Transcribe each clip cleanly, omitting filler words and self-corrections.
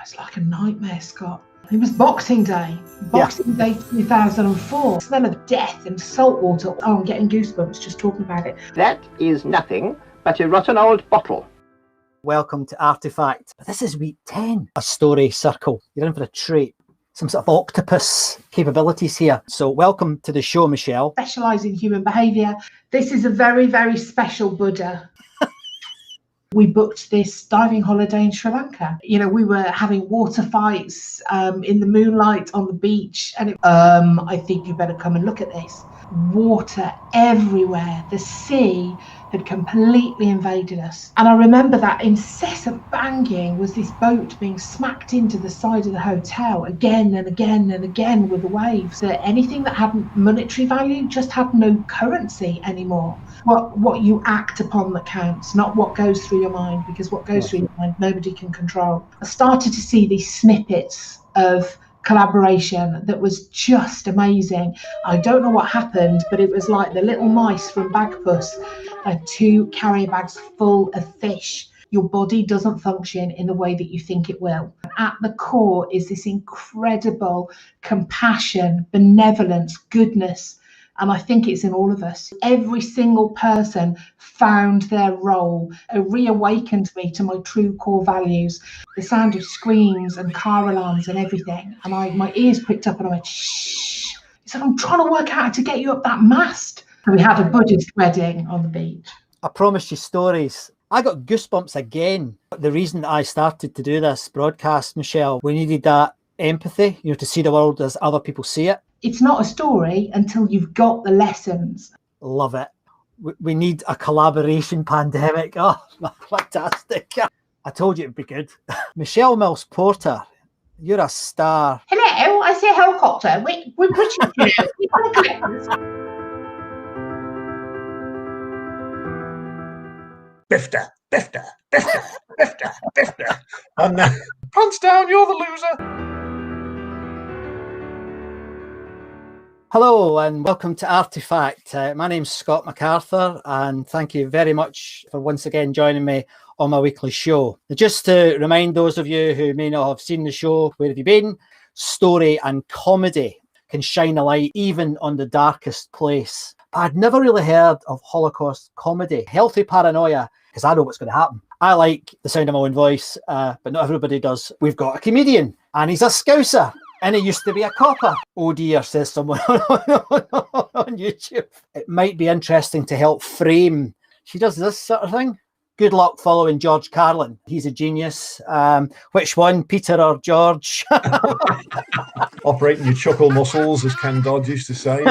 It's like a nightmare, Scott. It was Boxing Day. Boxing Day 2004. Smell of death and salt water. Oh, I'm getting goosebumps just talking about it. That is nothing but a rotten old bottle. Welcome to Artifact. This is week 10. A story circle. You're in for a treat. Some sort of octopus capabilities here. So welcome to the show, Michelle. Specialise in human behaviour. This is a very, very special Buddha. We booked this diving holiday in Sri Lanka. You know, we were having water fights in the moonlight on the beach. And I think you better come and look at this. Water everywhere. The sea had completely invaded us. And I remember that incessant banging was this boat being smacked into the side of the hotel again and again and again with the waves. That anything that had monetary value just had no currency anymore. What you act upon that counts, not what goes through your mind, because what goes through your mind nobody can control. I started to see these snippets of collaboration that was just amazing. I don't know what happened, but it was like the little mice from Bagpuss had 2 carrier bags full of fish. Your body doesn't function in the way that you think it will. At the core is this incredible compassion, benevolence, goodness. And I think it's in all of us. Every single person found their role. It reawakened me to my true core values. The sound of screams and car alarms and everything. And my ears pricked up and I went, shh. He said, I'm trying to work out how to get you up that mast. And we had a Buddhist wedding on the beach. I promised you stories. I got goosebumps again. The reason I started to do this broadcast, Michelle, we needed that empathy, to see the world as other people see it. It's not a story until you've got the lessons. Love it. We need a collaboration pandemic. Oh, fantastic. I told you it'd be good. Michelle Mills Porter, you're a star. Hello, I see a helicopter. We're British, Bifter, Bifter, Bifter, Bifter, Bifter. And pants down, you're the loser. Hello and welcome to Artifact. My name's Scott MacArthur and thank you very much for once again joining me on my weekly show. Just to remind those of you who may not have seen the show, where have you been? Story and comedy can shine a light even on the darkest place. But I'd never really heard of Holocaust comedy. Healthy paranoia, because I know what's going to happen. I like the sound of my own voice, but not everybody does. We've got a comedian and he's a Scouser. And he used to be a copper. Oh dear, says someone on YouTube. It might be interesting to help frame. She does this sort of thing. Good luck following George Carlin. He's a genius. Which one, Peter or George? Operating your chuckle muscles, as Ken Dodd used to say.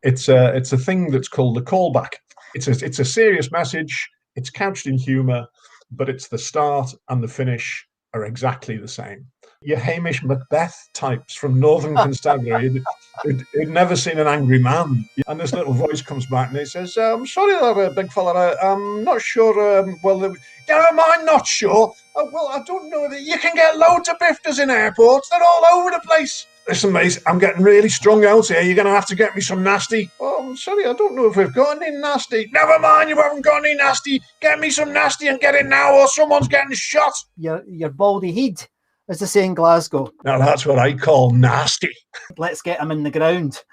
It's a thing that's called the callback. It's a serious message. It's couched in humour, but it's the start and the finish are exactly the same. Your Hamish Macbeth types from Northern Constabulary who'd never seen an angry man. And this little voice comes back and he says, I'm sorry there, big fella, I'm not sure, never mind, not sure. I don't know, that you can get loads of bifters in airports, they're all over the place. Listen, mate, I'm getting really strung out here. You're going to have to get me some nasty. Oh, I'm sorry, I don't know if we've got any nasty. Never mind, you haven't got any nasty. Get me some nasty and get it now or someone's getting shot. Your baldy head, as they say in Glasgow. Now that's what I call nasty. Let's get him in the ground.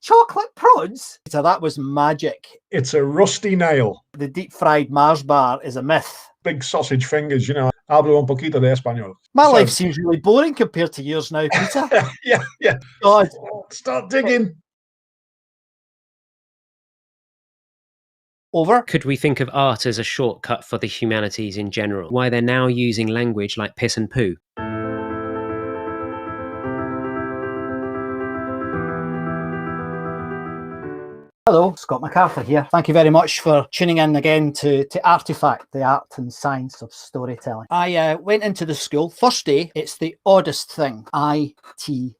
Chocolate prawns? So that was magic. It's a rusty nail. The deep fried Mars bar is a myth. Big sausage fingers, Hablo un poquito de español. My life seems really boring compared to yours now, Peter. Yeah. God. Start digging. Over. Could we think of art as a shortcut for the humanities in general? Why they're now using language like piss and poo? Hello, Scott MacArthur here. Thank you very much for tuning in again to Artifact, the art and science of storytelling. I went into the school. First day, it's the oddest thing, ITA.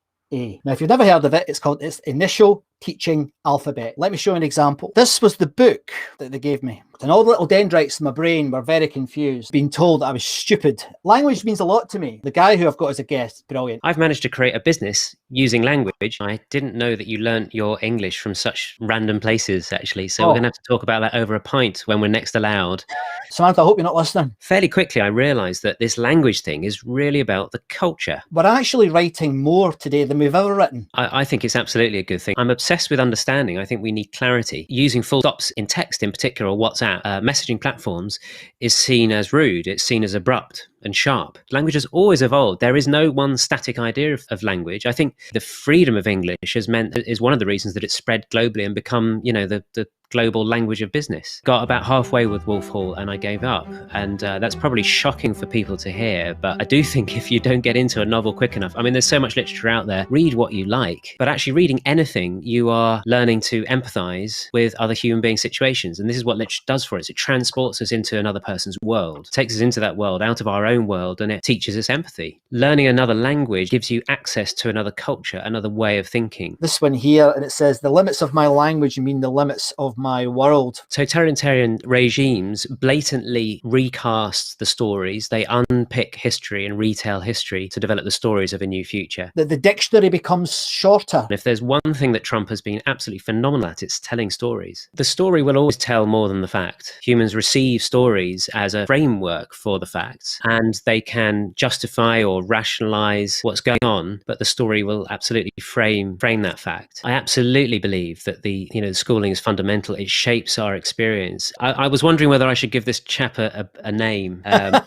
Now, if you've never heard of it, it's called its Initial Teaching Alphabet. Let me show you an example. This was the book that they gave me And all the little dendrites in my brain were very confused, being told that I was stupid. Language means a lot to me. The guy who I've got as a guest, brilliant. I've managed to create a business using language. I didn't know that you learnt your English from such random places, actually. So we're going to have to talk about that over a pint when we're next allowed. Samantha, I hope you're not listening. Fairly quickly, I realised that this language thing is really about the culture. We're actually writing more today than we've ever written. I think it's absolutely a good thing. I'm obsessed with understanding. I think we need clarity. Using full stops in text in particular, or WhatsApp, messaging platforms is seen as rude. It's seen as abrupt and sharp. Language has always evolved. There is no one static idea of language. I think the freedom of English is one of the reasons that it's spread globally and become, the global language of business. Got about halfway with Wolf Hall and I gave up. And that's probably shocking for people to hear. But I do think if you don't get into a novel quick enough, I mean, there's so much literature out there, read what you like. But actually reading anything, you are learning to empathize with other human being situations. And this is what literature does for us. It transports us into another person's world, takes us into that world, out of our own world, and it teaches us empathy. Learning another language gives you access to another culture, another way of thinking. This one here, and it says, the limits of my language mean the limits of my world. Totalitarian regimes blatantly recast the stories. They unpick history and retell history to develop the stories of a new future. The dictionary becomes shorter. If there's one thing that Trump has been absolutely phenomenal at, it's telling stories. The story will always tell more than the fact. Humans receive stories as a framework for the facts, and they can justify or rationalize what's going on, but the story will absolutely frame that fact. I absolutely believe that the schooling is fundamental. It shapes our experience. I was wondering whether I should give this chap a name. I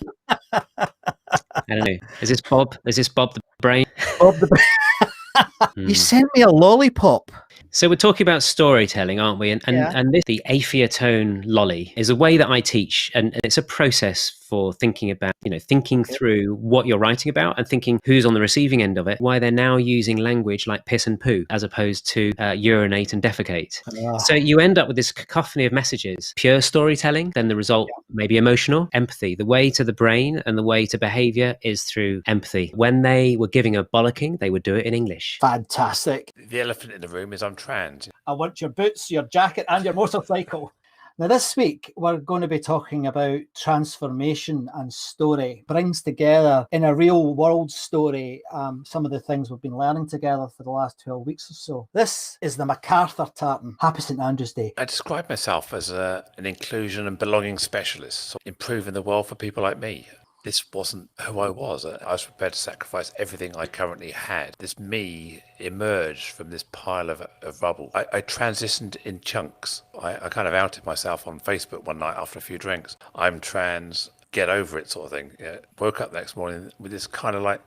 don't know. Is this Bob? Is this Bob the Brain? Bob the You sent me a lollipop. So we're talking about storytelling, aren't we? And this, the Aphiatone lolly, is a way that I teach, and it's a process for thinking about, thinking through what you're writing about and thinking who's on the receiving end of it, why they're now using language like piss and poo as opposed to urinate and defecate. So you end up with this cacophony of messages, pure storytelling, then the result may be emotional, empathy. The way to the brain and the way to behavior is through empathy. When they were giving a bollocking, they would do it in English. Fantastic. The elephant in the room is I'm trans. I want your boots, your jacket, and your motorcycle. Now, this week, we're going to be talking about transformation and story. Brings together in a real world story some of the things we've been learning together for the last 12 weeks or so. This is the MacArthur tartan. Happy St Andrew's Day. I describe myself as an inclusion and belonging specialist, so improving the world for people like me. This wasn't who I was. I was prepared to sacrifice everything I currently had. This me emerged from this pile of rubble. I transitioned in chunks. I kind of outed myself on Facebook one night after a few drinks. I'm trans, get over it sort of thing. Woke up the next morning with this kind of like,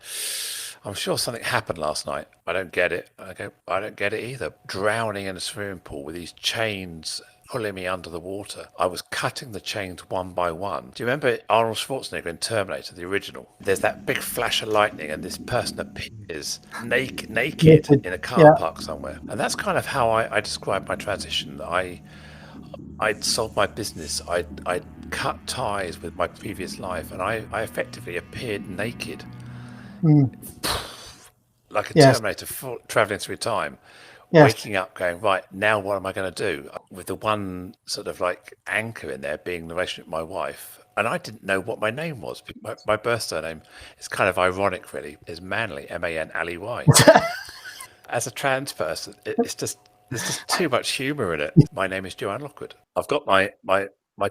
I'm sure something happened last night. I don't get it. I go, I don't get it either. Drowning in a swimming pool with these chains pulling me under the water. I was cutting the chains one by one. Do you remember Arnold Schwarzenegger in Terminator, the original? There's that big flash of lightning and this person appears naked in a car park somewhere. And that's kind of how I describe my transition. I'd sold my business. I'd cut ties with my previous life, and I effectively appeared naked. Like a Terminator traveling through time. Waking up going, right, now what am I going to do? With the one sort of like anchor in there being the relationship with my wife. And I didn't know what my name was. My birth surname is kind of ironic, really, is Manley, M-A-N-L-E-Y. As a trans person, there's just too much humour in it. My name is Joanne Lockwood. I've got my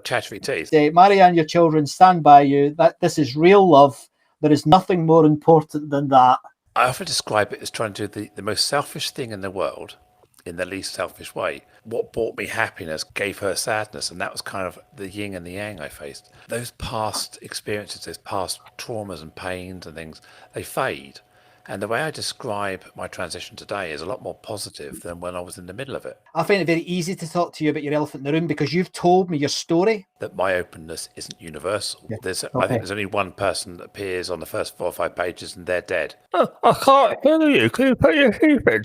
chattery teeth. Marry and your children stand by you. That this is real love. There is nothing more important than that. I often describe it as trying to do the most selfish thing in the world in the least selfish way. What brought me happiness gave her sadness, and that was kind of the yin and the yang I faced. Those past experiences, those past traumas and pains and things, they fade. And the way I describe my transition today is a lot more positive than when I was in the middle of it. I find it very easy to talk to you about your elephant in the room because you've told me your story. That my openness isn't universal. I think there's only one person that appears on the first 4 or 5 pages and they're dead. Oh, I can't hear you. Can you put your teeth in?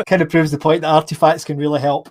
Kind of proves the point that artifacts can really help.